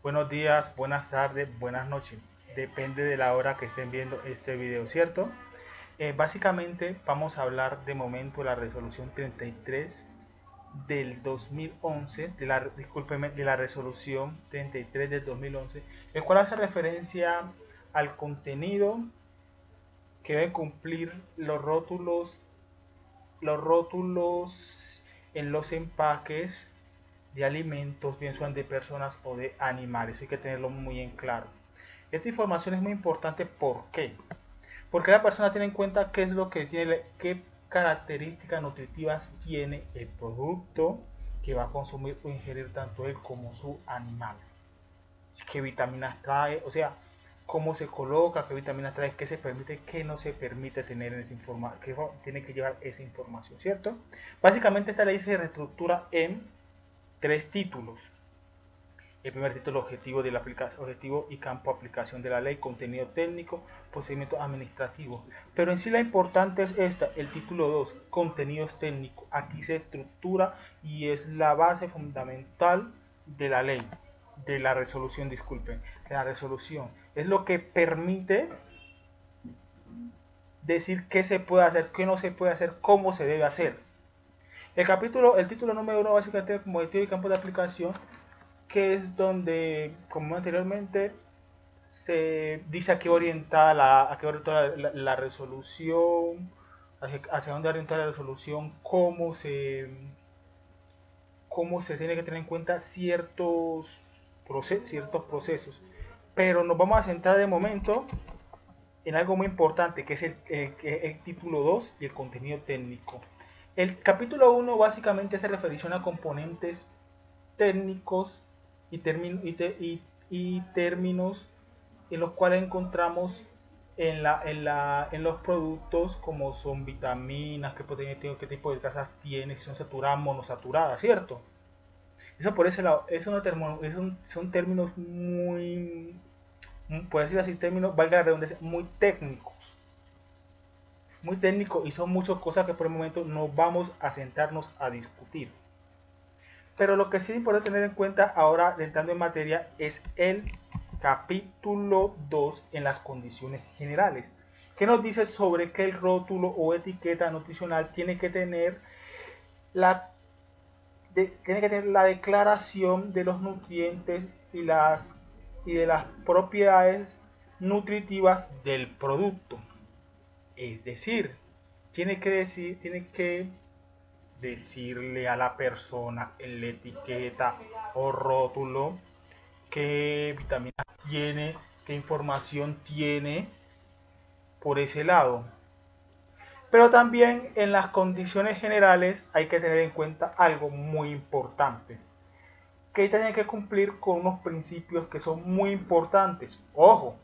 buenos días, buenas tardes, buenas noches. Depende de la hora que estén viendo este video, ¿cierto? Básicamente vamos a hablar de momento de la resolución 33 del 2011, discúlpeme, de la resolución 33 del 2011, el cual hace referencia al contenido que deben cumplir los rótulos en los empaques de alimentos, bien sean de personas o de animales. Hay que tenerlo muy en claro. Esta información es muy importante. ¿Por qué? Porque la persona tiene en cuenta qué es lo que tiene, qué características nutritivas tiene el producto que va a consumir o ingerir tanto él como su animal. Qué vitaminas trae, o sea, cómo se coloca, qué vitaminas trae, qué se permite, qué no se permite tener en esa información, qué tiene que llevar esa información, ¿cierto? Básicamente esta ley se reestructura en tres títulos. El primer título, objetivo y campo de aplicación de la ley, contenido técnico, procedimiento administrativo. Pero en sí la importante es esta, el título 2, contenidos técnicos. Aquí se estructura y es la base fundamental de la ley, de la resolución, disculpen, de la resolución. Es lo que permite decir qué se puede hacer, qué no se puede hacer, cómo se debe hacer. El título número 1 básicamente como objetivo y campo de aplicación, que es donde, como anteriormente, se dice a qué orienta la resolución, hacia dónde orienta la resolución, cómo se tiene que tener en cuenta ciertos procesos. Pero nos vamos a centrar de momento en algo muy importante, que es el título 2 y el contenido técnico. El capítulo 1 básicamente hace referencia a componentes técnicos y términos en los cuales encontramos en los productos, como son vitaminas, qué tipo de grasas tiene, si son saturadas, monosaturadas, ¿cierto? Eso por ese lado, son términos muy, por decirlo así, términos, valga la redundancia, muy técnicos, y son muchas cosas que por el momento no vamos a sentarnos a discutir. Pero lo que sí es importante tener en cuenta ahora, entrando en materia, es el capítulo 2 en las condiciones generales. ¿Qué nos dice sobre que el rótulo o etiqueta nutricional tiene que tener la declaración de los nutrientes y de las propiedades nutritivas del producto? Es decir, tiene que decirle a la persona en la etiqueta o rótulo qué vitaminas tiene, qué información tiene por ese lado. Pero también en las condiciones generales hay que tener en cuenta algo muy importante, que tiene que cumplir con unos principios que son muy importantes. Ojo,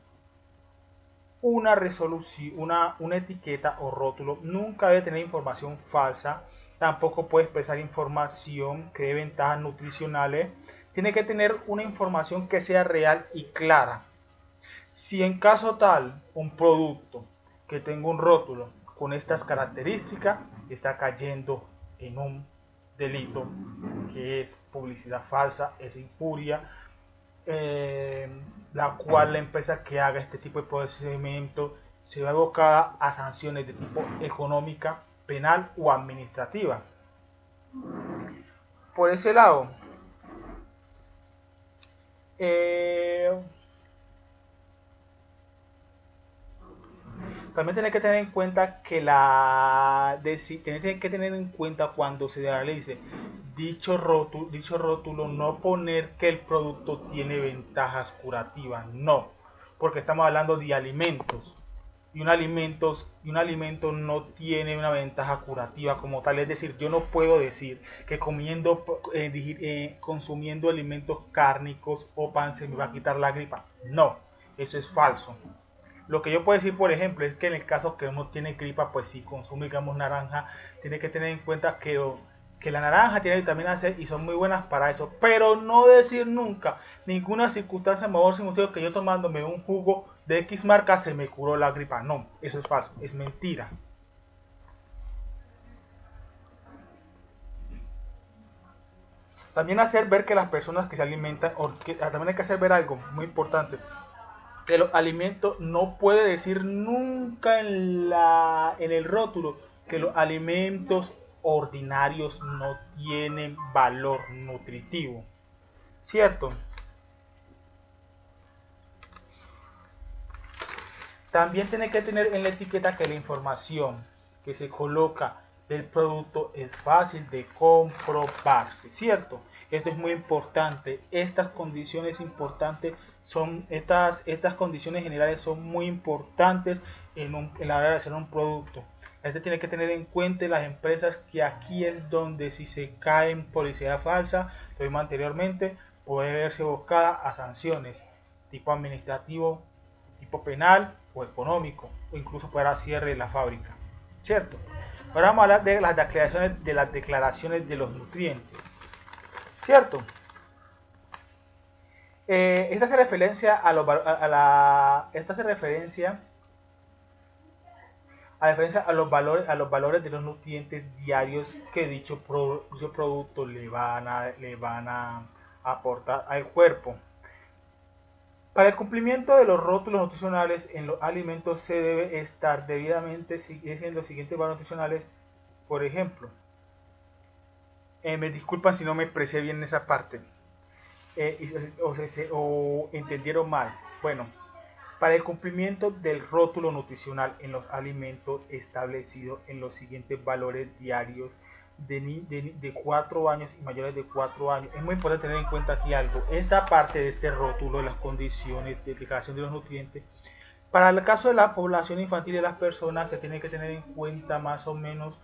una resolución, una etiqueta o rótulo nunca debe tener información falsa, tampoco puede expresar información que dé ventajas nutricionales. Tiene que tener una información que sea real y clara. Si en caso tal un producto que tenga un rótulo con estas características está cayendo en un delito, que es publicidad falsa, es injuria, eh, la cual la empresa que haga este tipo de procedimiento se ve abocada a sanciones de tipo económica, penal o administrativa. Por ese lado, eh, también tiene que tener en cuenta que tiene que tener en cuenta cuando se realice dicho rótulo, no poner que el producto tiene ventajas curativas, no, porque estamos hablando de alimentos. Y un alimento no tiene una ventaja curativa como tal. Es decir, yo no puedo decir que consumiendo alimentos cárnicos o pan se me va a quitar la gripa. No, eso es falso. Lo que yo puedo decir, por ejemplo, es que en el caso que uno tiene gripa, pues si consume, digamos, naranja, tiene que tener en cuenta que la naranja tiene vitamina C y son muy buenas para eso. Pero no decir nunca, ninguna circunstancia mejor sin motivo que yo tomándome un jugo de X marca se me curó la gripa. No, eso es falso, es mentira. También hacer ver que las personas que se alimentan, también hay que hacer ver algo muy importante, que los alimentos no puede decir nunca en el rótulo que los alimentos ordinarios no tienen valor nutritivo, ¿cierto? También tiene que tener en la etiqueta que la información que se coloca del producto es fácil de comprobarse, ¿cierto? Esto es muy importante. Estas condiciones importantes son, estas condiciones generales son muy importantes en la hora de hacer un producto. Este tiene que tener en cuenta las empresas que aquí es donde si se cae en publicidad falsa, lo vimos anteriormente, puede verse buscada a sanciones tipo administrativo, tipo penal o económico, o incluso para cierre de la fábrica, ¿cierto? Ahora vamos a hablar de las declaraciones de los nutrientes, ¿cierto? Esta hace referencia esta hace referencia a los valores de los nutrientes diarios que dicho producto le van a aportar al cuerpo. Para el cumplimiento de los rótulos nutricionales en los alimentos se debe estar debidamente siguiendo los siguientes valores nutricionales. Por ejemplo, me disculpan si no me expresé bien en esa parte o entendieron mal. Bueno, para el cumplimiento del rótulo nutricional en los alimentos establecido en los siguientes valores diarios de 4 años y mayores de 4 años. Es muy importante tener en cuenta aquí algo. Esta parte de este rótulo de las condiciones de declaración de los nutrientes, para el caso de la población infantil y de las personas, se tiene que tener en cuenta más o menos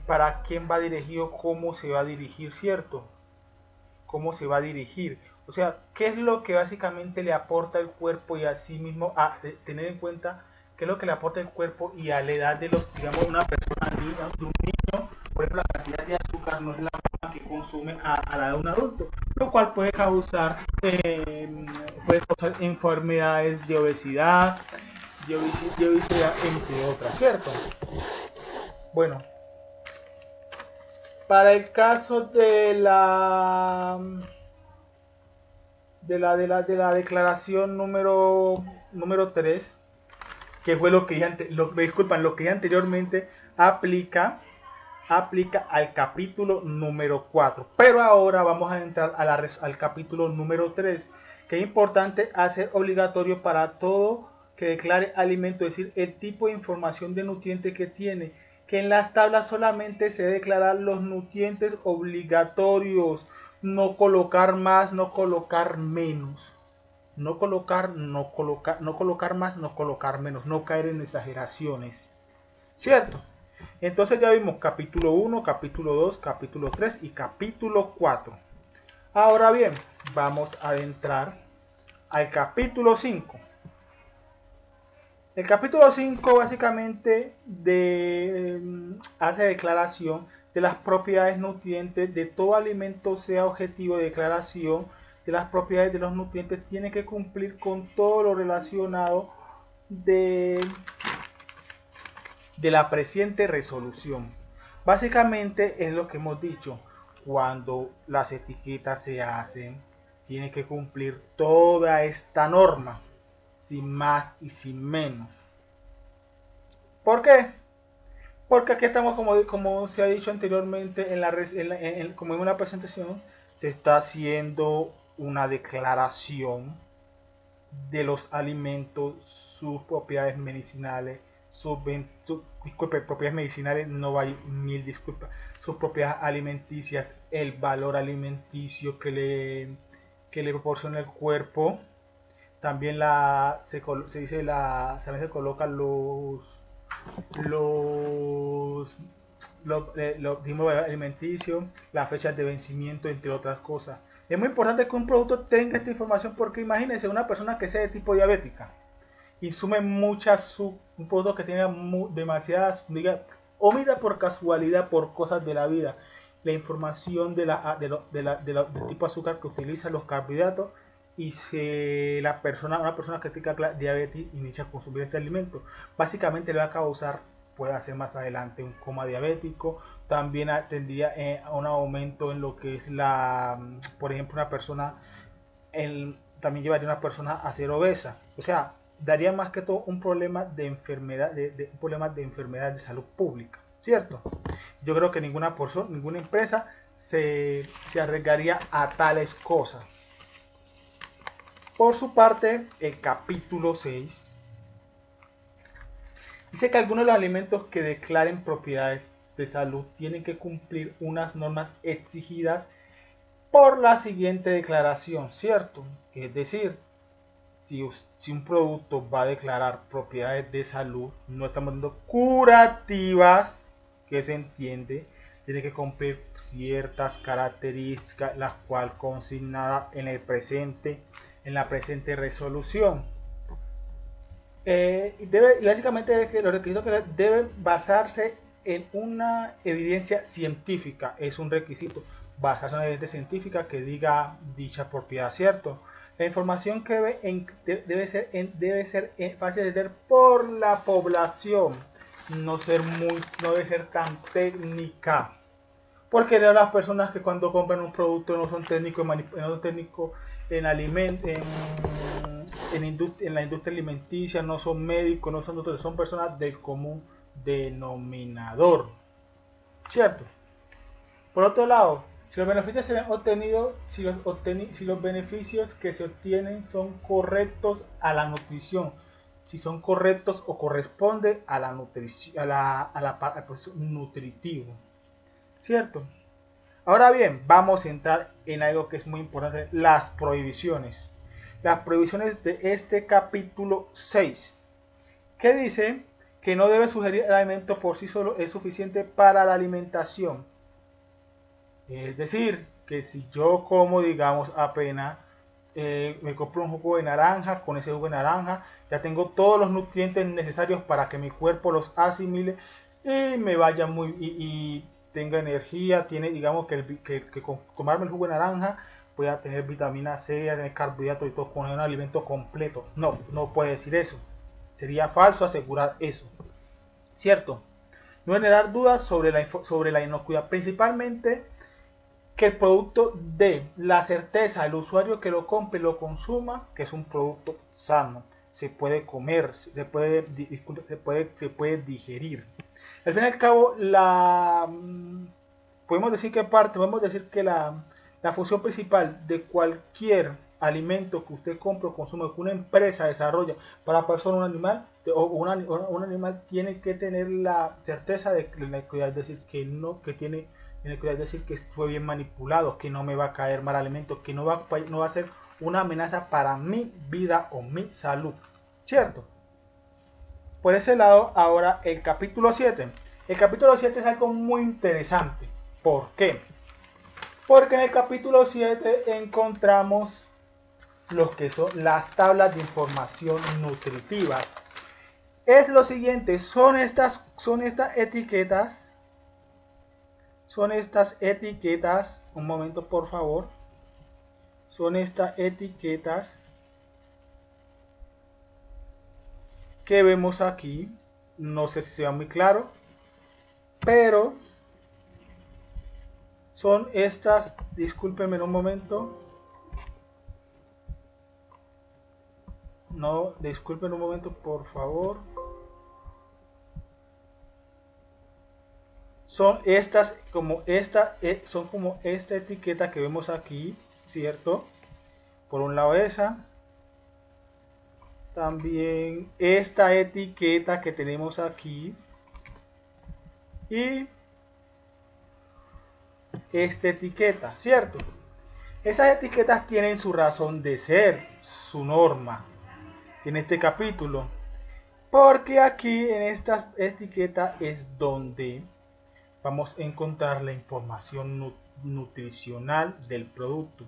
para quién va dirigido, cómo se va a dirigir, ¿cierto? Cómo se va a dirigir. O sea, qué es lo que básicamente le aporta el cuerpo y así mismo tener en cuenta qué es lo que le aporta el cuerpo y a la edad de los, digamos, una persona, de un niño, por ejemplo, la cantidad de azúcar no es la misma que consume a la de un adulto, lo cual puede causar enfermedades de obesidad, entre otras, ¿cierto? Bueno, para el caso de la declaración número 3, que fue lo que lo que ya anteriormente aplica al capítulo número 4, pero ahora vamos a entrar al capítulo número 3, que es importante hacer obligatorio para todo que declare alimento, es decir, el tipo de información de nutriente que tiene, que en las tablas solamente se declaran los nutrientes obligatorios, no colocar más, no colocar menos, no colocar más, no colocar menos, no caer en exageraciones, ¿cierto? Entonces ya vimos capítulo 1, capítulo 2, capítulo 3 y capítulo 4. Ahora bien, vamos a entrar al capítulo 5. El capítulo 5 básicamente hace declaración de las propiedades nutrientes de todo alimento, sea objetivo de declaración de las propiedades de los nutrientes, tiene que cumplir con todo lo relacionado de la presente resolución. Básicamente es lo que hemos dicho, cuando las etiquetas se hacen, tiene que cumplir toda esta norma, sin más y sin menos. ¿Por qué? Porque aquí estamos, como se ha dicho anteriormente, como en una presentación, se está haciendo una declaración de los alimentos, sus propiedades medicinales, propiedades medicinales, no hay mil disculpas, sus propiedades alimenticias, el valor alimenticio que le proporciona el cuerpo. También se colocan los tipos alimenticios, las fechas de vencimiento, entre otras cosas. Es muy importante que un producto tenga esta información porque imagínense una persona que sea de tipo diabética y sume un producto que tenga demasiadas, omita por casualidad, por cosas de la vida, la información del tipo de azúcar que utiliza, los carbohidratos, y si una persona que tenga diabetes inicia a consumir este alimento, básicamente le va a causar, puede hacer más adelante un coma diabético, también tendría a un aumento en lo que es por ejemplo, una persona, también llevaría a una persona a ser obesa. O sea, daría más que todo un problema de enfermedad, un problema de enfermedad de salud pública, ¿cierto? Yo creo que ninguna persona, ninguna empresa se arriesgaría a tales cosas. Por su parte, el capítulo 6 dice que algunos de los alimentos que declaren propiedades de salud tienen que cumplir unas normas exigidas por la siguiente declaración, ¿cierto? Es decir, si un producto va a declarar propiedades de salud, no estamos dando curativas, que se entiende, tiene que cumplir ciertas características, las cuales consignadas en la presente resolución. Básicamente los requisitos que deben basarse en una evidencia científica, es un requisito, basarse en una evidencia científica que diga dicha propiedad, ¿cierto? La información que debe ser fácil de entender por la población, no debe ser tan técnica, porque las personas que cuando compran un producto no son técnicos en alimentos, en la industria alimenticia, no son médicos, no son doctores, son personas del común denominador, ¿cierto? Por otro lado, si los beneficios se han obtenido, si los beneficios que se obtienen son correctos a la nutrición, si son correctos o corresponde a la nutrición, al proceso nutritivo, ¿cierto? Ahora bien, vamos a entrar en algo que es muy importante, las prohibiciones. Las prohibiciones de este capítulo 6, que dice que no debe sugerir el alimento por sí solo es suficiente para la alimentación. Es decir, que si yo como, digamos, apenas me compro un jugo de naranja, con ese jugo de naranja ya tengo todos los nutrientes necesarios para que mi cuerpo los asimile y me vaya y tenga energía, tiene, digamos, que con tomarme el jugo de naranja voy a tener vitamina C, a tener carbohidratos y todo con un alimento completo. No, no puede decir eso. Sería falso asegurar eso. ¿Cierto? No generar dudas sobre la inocuidad, principalmente que el producto dé la certeza al usuario que lo compre y lo consuma, que es un producto sano, se puede comer, se puede digerir. Al fin y al cabo, podemos decir que la función principal de cualquier alimento que usted compre o consume, que una empresa desarrolla para persona o un animal, un animal tiene que tener la certeza de la inocuidad, es decir, es decir, que fue bien manipulado, que no me va a caer mal alimento, que no va a ser una amenaza para mi vida o mi salud, ¿cierto? Por ese lado, ahora el capítulo 7. El capítulo 7 es algo muy interesante. ¿Por qué? Porque en el capítulo 7 encontramos lo que son las tablas de información nutritivas. Es lo siguiente, son estas etiquetas, un momento por favor, son estas etiquetas que vemos aquí, no sé si sea muy claro, pero son estas, discúlpenme un momento, no, disculpen un momento por favor, son estas son como esta etiqueta que vemos aquí, ¿cierto? Por un lado esa, también esta etiqueta que tenemos aquí y esta etiqueta, ¿cierto? Esas etiquetas tienen su razón de ser, su norma en este capítulo, porque aquí en esta etiqueta es donde vamos a encontrar la información nutricional del producto.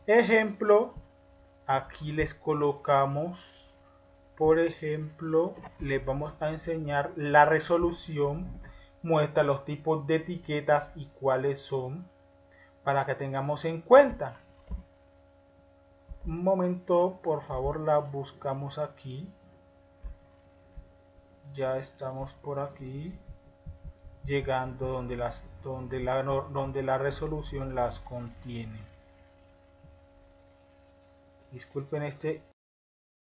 Ejemplo, aquí les colocamos, por ejemplo, les vamos a enseñar la resolución, muestra los tipos de etiquetas y cuáles son, para que tengamos en cuenta. Un momento, por favor, la buscamos aquí. Ya estamos por aquí. llegando donde la resolución las contiene. Disculpen este